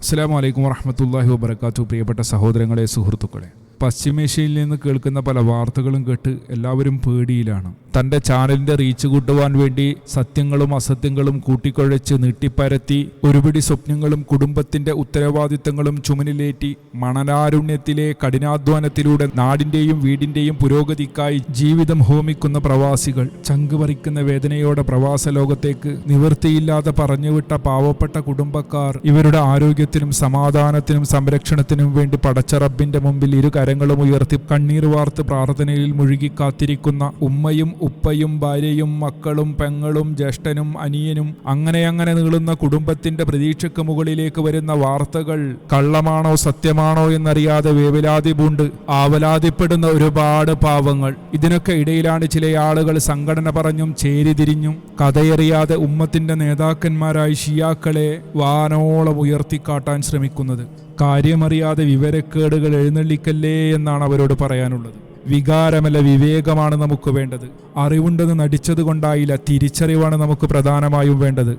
അസ്സലാമു അലൈക്കും വറഹ്മത്തുള്ളാഹി വബറകാതുഹു. പ്രിയപ്പെട്ട സഹോദരങ്ങളെ, സുഹൃത്തുക്കളെ, പശ്ചിമേഷ്യയിൽ നിന്ന് കേൾക്കുന്ന പല വാർത്തകളും കേട്ട് എല്ലാവരും പേടിയിലാണ്. തൻ്റെ ചാനലിൻ്റെ റീച്ച് കൂട്ടുവാൻ വേണ്ടി സത്യങ്ങളും അസത്യങ്ങളും കൂട്ടിക്കുഴച്ച് നീട്ടിപ്പരത്തി ഒരുപിടി സ്വപ്നങ്ങളും കുടുംബത്തിൻ്റെ ഉത്തരവാദിത്തങ്ങളും ചുമലിലേറ്റി മണലാരുണ്യത്തിലെ കഠിനാധ്വാനത്തിലൂടെ നാടിൻ്റെയും വീടിൻ്റെയും പുരോഗതിക്കായി ജീവിതം ഹോമിക്കുന്ന പ്രവാസികൾ, ചങ്കുപറിക്കുന്ന വേദനയോടെ പ്രവാസ ലോകത്തേക്ക് നിവൃത്തിയില്ലാതെ പറഞ്ഞുവിട്ട പാവപ്പെട്ട കുടുംബക്കാർ, ഇവരുടെ ആരോഗ്യത്തിനും സമാധാനത്തിനും സംരക്ഷണത്തിനും വേണ്ടി പടച്ച റബ്ബിന്റെ മുമ്പിൽ ഇരു കരങ്ങളും ഉയർത്തി കണ്ണീർ വാർത്ത് പ്രാർത്ഥനയിൽ മുഴുകി കാത്തിരിക്കുന്ന ഉമ്മയും ഉപ്പയും ഭാര്യയും മക്കളും പെങ്ങളും ജ്യേഷ്ഠനും അനിയനും അങ്ങനെ നീളുന്ന കുടുംബത്തിന്റെ പ്രതീക്ഷയ്ക്ക് മുകളിലേക്ക് വരുന്ന വാർത്തകൾ കള്ളമാണോ സത്യമാണോ എന്നറിയാതെ വേവലാതി പൂണ്ട് ആവലാതിപ്പെടുന്ന ഒരുപാട് പാവങ്ങൾ. ഇതിനൊക്കെ ഇടയിലാണ് ചില ആളുകൾ സംഘടന പറഞ്ഞും ചേരിതിരിഞ്ഞും കഥയറിയാതെ ഉമ്മത്തിന്റെ നേതാക്കന്മാരായി ഷിയാക്കളെ വാനോളം ഉയർത്തിക്കാട്ടാൻ ശ്രമിക്കുന്നത്. കാര്യമറിയാതെ വിവരക്കേടുകൾ എഴുന്നള്ളിക്കല്ലേ എന്നാണ് അവരോട് പറയാനുള്ളത്. വികാരമല്ല, വിവേകമാണ് നമുക്ക് വേണ്ടത്. അറിവുണ്ടെന്ന് നടിച്ചത് കൊണ്ടായില്ല, തിരിച്ചറിവാണ് നമുക്ക് പ്രധാനമായും വേണ്ടത്.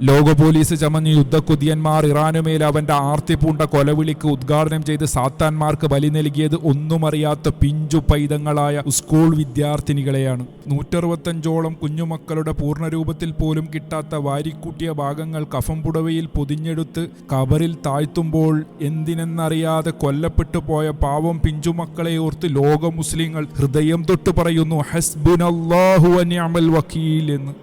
ലോക പോലീസ് ചമഞ്ഞ് യുദ്ധക്കുതിയന്മാർ ഇറാനുമേൽ അവന്റെ ആർത്തിപൂണ്ട കൊലവിളിക്ക് ഉദ്ഘാടനം ചെയ്ത് സാത്താന്മാർക്ക് ബലി നൽകിയത് ഒന്നുമറിയാത്ത പിഞ്ചു പൈതങ്ങളായ സ്കൂൾ വിദ്യാർത്ഥിനികളെയാണ്. 165ഓളം കുഞ്ഞുമക്കളുടെ പൂർണ്ണരൂപത്തിൽ പോലും കിട്ടാത്ത വാരിക്കൂട്ടിയ ഭാഗങ്ങൾ കഫം പുടവയിൽ പൊതിഞ്ഞെടുത്ത് കബറിൽ താഴ്ത്തുമ്പോൾ എന്തിനെന്നറിയാതെ കൊല്ലപ്പെട്ടു പോയ പാവം പിഞ്ചുമക്കളെ ഓർത്ത് ലോക മുസ്ലിങ്ങൾ ഹൃദയം തൊട്ട് പറയുന്നു, ഹസ്ബുനല്ലാഹു വനിഅമൽ വക്കീൽ എന്ന്.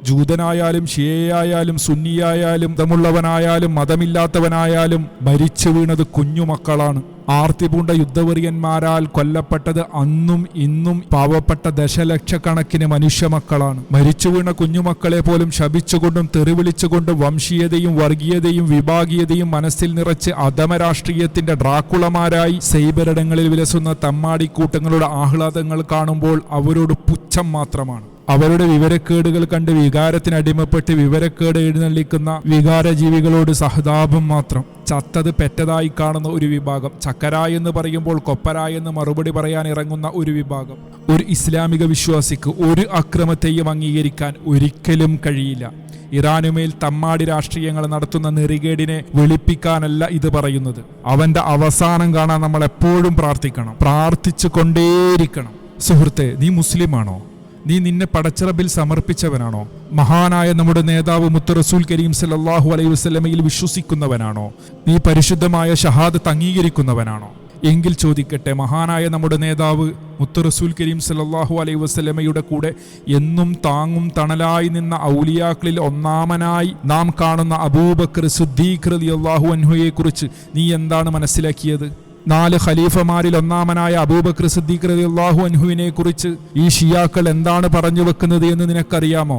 ജൂതനായാലും ഷിയയായാലും സുന്നിയായാലും മതമുള്ളവനായാലും മതമില്ലാത്തവനായാലും മരിച്ചു വീണത് കുഞ്ഞുമക്കളാണ്. ആർത്തിപൂണ്ട യുദ്ധവെറിയന്മാരാൽ കൊല്ലപ്പെട്ടത് അന്നും ഇന്നും പാവപ്പെട്ട ദശലക്ഷക്കണക്കിന് മനുഷ്യമക്കളാണ്. മരിച്ചു വീണ കുഞ്ഞുമക്കളെ പോലും ശപിച്ചുകൊണ്ടും തെറിവിളിച്ചുകൊണ്ടും വംശീയതയും വർഗീയതയും വിഭാഗീയതയും മനസ്സിൽ നിറച്ച് അധമരാഷ്ട്രീയത്തിന്റെ ഡ്രാക്കുളമാരായി സൈബറിടങ്ങളിൽ വിലസുന്ന തമ്മാടിക്കൂട്ടങ്ങളുടെ ആഹ്ലാദങ്ങൾ കാണുമ്പോൾ അവരോട് പുച്ഛം മാത്രമാണ്. അവരുടെ വിവരക്കേടുകൾ കണ്ട് വികാരത്തിനടിമപ്പെട്ട് വിവരക്കേട് എഴുന്നള്ളിക്കുന്ന വികാരജീവികളോട് സഹതാപം മാത്രം. ചത്തത് പെറ്റതായി കാണുന്ന ഒരു വിഭാഗം, ചക്കരായ എന്ന് പറയുമ്പോൾ കൊപ്പരായ എന്ന് മറുപടി പറയാൻ ഇറങ്ങുന്ന ഒരു വിഭാഗം. ഒരു ഇസ്ലാമിക വിശ്വാസിക്ക് ഒരു അക്രമത്തെയും അംഗീകരിക്കാൻ ഒരിക്കലും കഴിയില്ല. ഇറാനുമേൽ തമ്മാടി രാഷ്ട്രീയങ്ങൾ നടത്തുന്ന നെറികേടിനെ വെളുപ്പിക്കാനല്ല ഇത് പറയുന്നത്. അവന്റെ അവസാനം കാണാൻ നമ്മൾ എപ്പോഴും പ്രാർത്ഥിക്കണം, പ്രാർത്ഥിച്ചു കൊണ്ടേയിരിക്കണം. സുഹൃത്തെ, നീ മുസ്ലിമാണോ? നീ നിന്നെ പടച്ചറബിൽ സമർപ്പിച്ചവനാണോ? മഹാനായ നമ്മുടെ നേതാവ് മുത്ത് റസൂൽ കരീം സല്ലല്ലാഹു അലൈഹി വസല്ലമയിൽ വിശ്വസിക്കുന്നവനാണോ? നീ പരിശുദ്ധമായ ഷഹാദത്ത് അംഗീകരിക്കുന്നവനാണോ? എങ്കിൽ ചോദിക്കട്ടെ, മഹാനായ നമ്മുടെ നേതാവ് മുത്ത് റസൂൽ കരീം സല്ലല്ലാഹു അലൈഹി വസല്ലമയുടെ കൂടെ എന്നും താങ്ങും തണലായി നിന്ന ഔലിയാക്കളിൽ ഒന്നാമനായി നാം കാണുന്ന അബൂബക്കർ സിദ്ദീഖ് റളിയല്ലാഹു അൻഹുയെ കുറിച്ച് നീ എന്താണ് മനസ്സിലാക്കിയത്? 4 ഖലീഫമാരിൽ ഒന്നാമനായ അബൂബക്കർ സിദ്ദീഖ് റളിയല്ലാഹു അൻഹുവിനെ കുറിച്ച് ഈ ഷിയാക്കൾ എന്താണ് പറഞ്ഞു വെക്കുന്നത് എന്ന് നിനക്കറിയാമോ?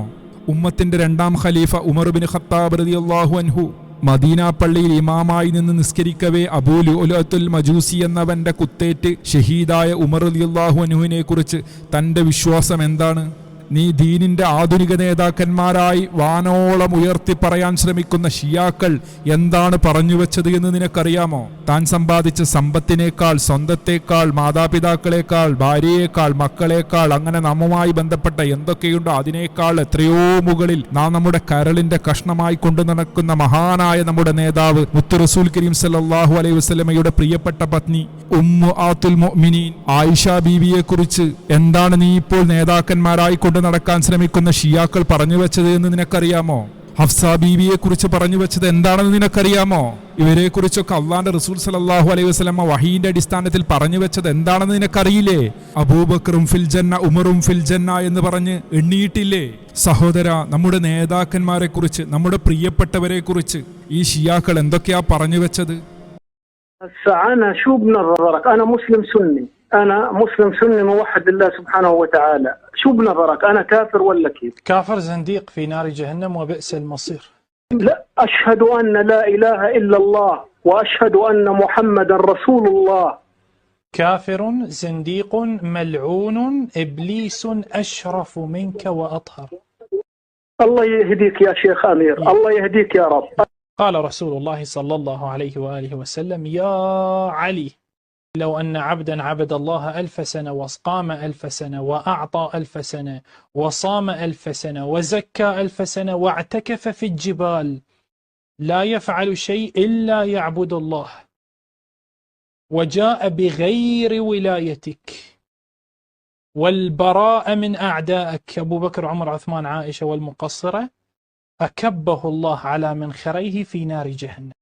ഉമ്മത്തിന്റെ 2ാം ഖലീഫ ഉമർ ബിൻ ഖത്താബ് റളിയല്ലാഹു അൻഹു മദീന പള്ളിയിൽ ഇമാമായി നിന്ന് നിസ്കരിക്കവേ അബൂ ലുഅ്ലുഅത്തുൽ മജൂസി എന്നവന്റെ കുത്തേറ്റ് ഷഹീദായ ഉമർ റളിയല്ലാഹു അൻഹുവിനെ കുറിച്ച് തന്റെ വിശ്വാസം എന്താണ്? നീ ദീനിന്റെ ആധുനിക നേതാക്കന്മാരായി വാനോളം ഉയർത്തി പറയാൻ ശ്രമിക്കുന്ന ഷിയാക്കൾ എന്താണ് പറഞ്ഞു വെച്ചത് എന്ന് നിനക്കറിയാമോ? താൻ സമ്പാദിച്ച സമ്പത്തിനേക്കാൾ, സ്വന്തത്തേക്കാൾ, മാതാപിതാക്കളെക്കാൾ, ഭാര്യയേക്കാൾ, മക്കളെക്കാൾ, അങ്ങനെ നമ്മുമായി ബന്ധപ്പെട്ട എന്തൊക്കെയുണ്ടോ അതിനേക്കാൾ എത്രയോ മുകളിൽ നാം നമ്മുടെ കരളിന്റെ കഷ്ണമായി കൊണ്ടു നടക്കുന്ന മഹാനായ നമ്മുടെ നേതാവ് മുത്ത് റസൂൽ കരീം സല്ലല്ലാഹു അലൈഹി വസല്ലമയുടെ പ്രിയപ്പെട്ട പത്നി ഉമ്മു ആത്തുൽ മുഅ്മിനീൻ ആയിഷ ബീവിയെ കുറിച്ച് എന്താണ് നീ ഇപ്പോൾ നേതാക്കന്മാരായി കൊണ്ട് നടക്കാൻ ശ്രമിക്കുന്ന ഷിയാക്കൾ പറഞ്ഞു വെച്ചത് എന്ന് നിനക്കറിയാമോ? ഹഫ്സ ബീവിയെ കുറിച്ച് പറഞ്ഞു വെച്ചത് എന്താണെന്ന് നിനക്കറിയാമോ? ഇവരെ കുറിച്ചൊക്കെ അള്ളാന്റെ റസൂൽ സല്ലല്ലാഹു അലൈഹി വസല്ലമ വഹീന്റെ അടിസ്ഥാനത്തിൽ പറഞ്ഞു വെച്ചത് എന്താണെന്ന് നിനക്കറിയില്ലേ? അബൂബക്കറും ഫിൽ ജന്ന, ഉമറും ഫിൽ ജന്ന എന്ന് പറഞ്ഞ് എണ്ണിയിട്ടില്ലേ? സഹോദര, നമ്മുടെ നേതാക്കന്മാരെ കുറിച്ച്, നമ്മുടെ പ്രിയപ്പെട്ടവരെ കുറിച്ച് ഈ ഷിയാക്കൾ എന്തൊക്കെയാ പറഞ്ഞു വെച്ചത്? أنا شو بنظرك؟ أنا مسلم سني، أنا مسلم سني موحد لله سبحانه وتعالى، شو بنظرك؟ أنا كافر ولا كيف؟ كافر زنديق في نار جهنم وبئس المصير. لا، أشهد أن لا إله إلا الله وأشهد أن محمد رسول الله. كافر زنديق ملعون إبليس أشرف منك وأطهر. الله يهديك يا شيخ أمير، الله يهديك يا رب. قال رسول الله صلى الله عليه وآله وسلم: يا علي، لو أن عبدا عبد الله 1000 سنة وقام 1000 سنة وأعطى 1000 سنة وصام 1000 سنة وزكى 1000 سنة واعتكف في الجبال لا يفعل شيء إلا يعبد الله وجاء بغير ولايتك والبراء من أعدائك أبو بكر عمر عثمان عائشة والمقصرة أكبه الله على منخريه في نار جهنم.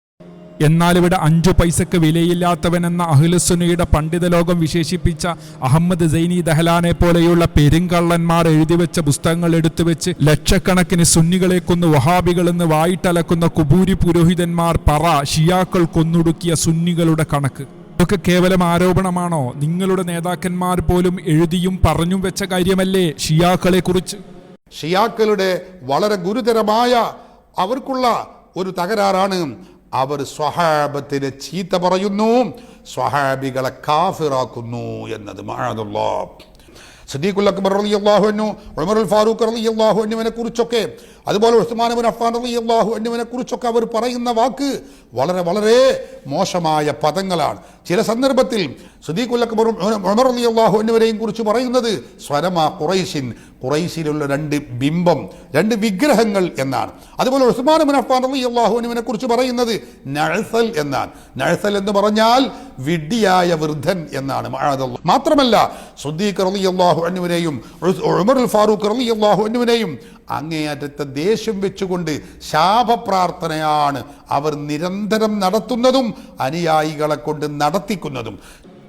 എന്നാൽ ഇവിടെ 5 പൈസക്ക് വിലയില്ലാത്തവനെന്ന അഹ്ലുസുന്നയുടെ പണ്ഡിത ലോകം വിശേഷിപ്പിച്ച അഹമ്മദ് സൈനി ദഹലാനെ പോലെയുള്ള പെരുങ്കള്ളന്മാർ എഴുതിവെച്ച പുസ്തകങ്ങൾ എടുത്തുവെച്ച് ലക്ഷക്കണക്കിന് സുന്നികളെ കൊന്ന് വഹാബികളെന്ന് വായിട്ടലക്കുന്ന കുബൂരി പുരോഹിതന്മാർ ഷിയാക്കൾ കൊന്നൊടുക്കിയ സുന്നികളുടെ കണക്ക്. ഇതൊക്കെ കേവലം ആരോപണമാണോ? നിങ്ങളുടെ നേതാക്കന്മാർ പോലും എഴുതിയും പറഞ്ഞും വെച്ച കാര്യമല്ലേ ഷിയാക്കളെ കുറിച്ച്? ഷിയാക്കളുടെ വളരെ ഗുരുതരമായ അവർക്കുള്ള ഒരു തകരാറാണ്, അവർ സ്വഹാബത്തിനെ ചീത്ത പറയുന്നു, സ്വഹാബികളെ കാഫിറാക്കുന്നു എന്നത്. മഅദല്ലാഹ്. സിദ്ദീഖുൽ അക്ബർ റളിയല്ലാഹു അൻഹു, ഉമറുൽ ഫാറൂഖ് റളിയല്ലാഹു അൻഹുവിനെ കുറിച്ചൊക്കെ, അതുപോലെ ഉസ്മാൻ ഇബ്നു അഫ്ഫാൻ റളിയല്ലാഹു അൻഹുവിനെ കുറിച്ചൊക്കെ അവർ പറയുന്ന വാക്ക് വളരെ വളരെ മോശമായ പദങ്ങളാണ്. ചില സന്ദർഭത്തിൽ സിദ്ദീഖുൽ അക്ബറും ഉമർ റളിയല്ലാഹു അൻഹുവിനെയും കുറിച്ച് പറയുന്നത് സ്വരമാ ഖുറൈശിലുള്ള 2 ബിംബം, 2 വിഗ്രഹങ്ങൾ എന്നാണ്. അതുപോലെ ഉസ്മാൻ ഇബ്നു അഫ്ഫാൻ റളിയല്ലാഹു അൻഹുവിനെ കുറിച്ച് പറയുന്നത് നഅ്സൽ എന്നാണ്. നഅ്സൽ എന്ന് പറഞ്ഞാൽ വിഡ്ഢിയായ വൃദ്ധൻ എന്നാണ്. മഅദല്ലാഹ്. മാത്രമല്ല സിദ്ദീഖ് റളിയല്ലാഹു അൻഹുവിനെയും ഉമറുൽ ഫാറൂഖ് റളിയല്ലാഹു അൻഹുവിനെയും അങ്ങേയറ്റത്തെ ദേഷ്യം വെച്ചുകൊണ്ട് ശാപപ്രാർത്ഥനയാണ് അവർ നിരന്തരം നടത്തുന്നതും അനുയായികളെ കൊണ്ട് നടത്തിക്കുന്നതും.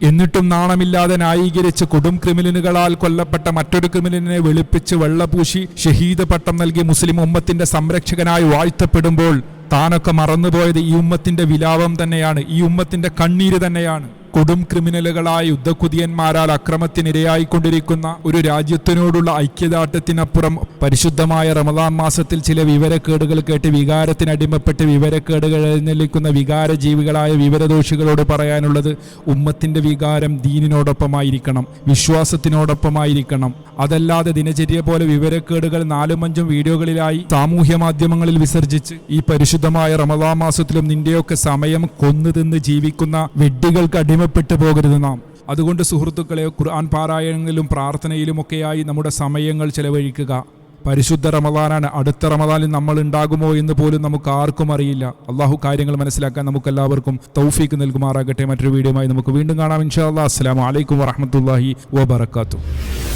എന്നിട്ടും നാണമില്ലാതെ ന്യായീകരിച്ച് കൊടും ക്രിമിനലുകളാൽ കൊല്ലപ്പെട്ട മറ്റൊരു ക്രിമിനലിനെ വെളുപ്പിച്ച് വെള്ളപൂശി ഷഹീദ് പട്ടം നൽകി മുസ്ലിം ഉമ്മത്തിന്റെ സംരക്ഷകനായി വാഴ്ത്തപ്പെടുമ്പോൾ താനൊക്കെ മറന്നുപോയത് ഈ ഉമ്മത്തിന്റെ വിലാപം തന്നെയാണ്, ഈ ഉമ്മത്തിന്റെ കണ്ണീര് തന്നെയാണ്. കൊടും ക്രിമിനലുകളായ യുദ്ധക്കുതിയന്മാരാൽ അക്രമത്തിനിരയായിക്കൊണ്ടിരിക്കുന്ന ഒരു രാജ്യത്തിനോടുള്ള ഐക്യദാർഢ്യത്തിനപ്പുറം പരിശുദ്ധമായ റമദാൻ മാസത്തിൽ ചില വിവരക്കേടുകൾ കേട്ട് വികാരത്തിനടിമപ്പെട്ട് വിവരക്കേടുകൾ എഴുന്നള്ളിക്കുന്ന വികാരജീവികളായ വിവരദോഷികളോട് പറയാനുള്ളത്, ഉമ്മത്തിന്റെ വികാരം ദീനിനോടൊപ്പമായിരിക്കണം, വിശ്വാസത്തിനോടൊപ്പമായിരിക്കണം. അതല്ലാതെ ദിനചര്യ പോലെ വിവരക്കേടുകൾ 4-5 വീഡിയോകളിലായി സാമൂഹ്യ മാധ്യമങ്ങളിൽ വിസർജിച്ച് ഈ പരിശുദ്ധമായ റമദാൻ മാസത്തിലും നിന്റെയൊക്കെ സമയം കൊന്നു തിന്ന് ജീവിക്കുന്ന വിഡ്ഢികൾക്ക് അടിമപ്പെട്ടു പോകരുത് നാം. അതുകൊണ്ട് സുഹൃത്തുക്കളെ, ഖുർആൻ പാരായണങ്ങളിലും പ്രാർത്ഥനയിലുമൊക്കെയായി നമ്മുടെ സമയങ്ങൾ ചെലവഴിക്കുക. പരിശുദ്ധ റമദാനാണ്. അടുത്ത റമദാനിൽ നമ്മൾ ഉണ്ടാകുമോ എന്ന് പോലും നമുക്ക് ആർക്കും അറിയില്ല. അള്ളാഹു കാര്യങ്ങൾ മനസ്സിലാക്കാൻ നമുക്കെല്ലാവർക്കും തൗഫീക്ക് നൽകുമാറാകട്ടെ. മറ്റൊരു വീഡിയോയുമായി നമുക്ക് വീണ്ടും കാണാം ഇൻഷാ അല്ലാഹ്. അസ്സലാമു അലൈക്കും വറഹ്മത്തുള്ളാഹി വബറകാതുഹു.